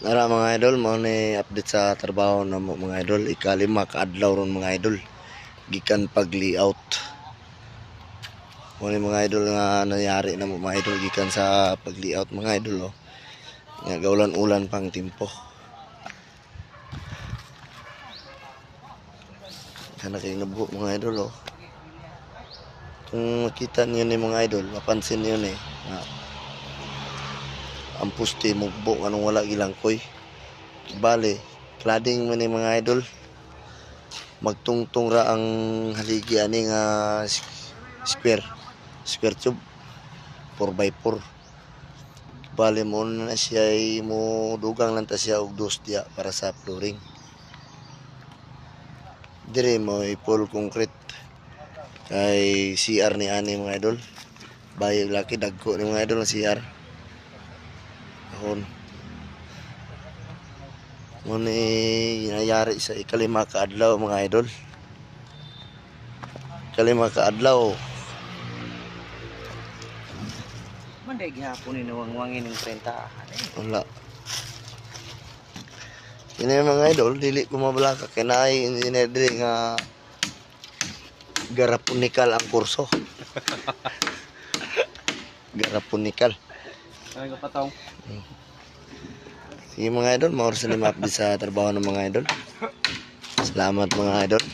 Nara mga idol, mo ni update sa trabaho na mo mga idol. Ikalima kaadlaw ron mga idol. Gikan pag-layout. Mo ni mga idol nga nangyari na mo mga idol gikan sa pag-layout mga idol oh. Nga gaulan-ulan pang timpo. Kana kay nabuo mga idol oh. Kung makita niyo ni mga idol, mapansin niyo ni nga ang puste mugbo anong wala gilangkoy. Bale, cladding man ni mga idol. Magtungtong ra ang haligi ani nga square tube 4x4. Bale mo na siya mo dugang lang ta siya og dos diya para sa flooring. Dire mo full concrete kay CR ni ani mga idol. Bayag laki dagko ni mga idol ang CR. Ahon. Muna nangyari sa ikalima kaadlaw mga idol. Ikalima kaadlaw. Manday gihapon ni nawangwangin ng 30. Wala. Ini mga idol, dili ko mabalaka kinay engineer nga garapunikal ang kurso. Garapunikal. Ay kapatong. Sige mga idol, maor sa lima update sa trabaho ng mga idol. Salamat mga idol.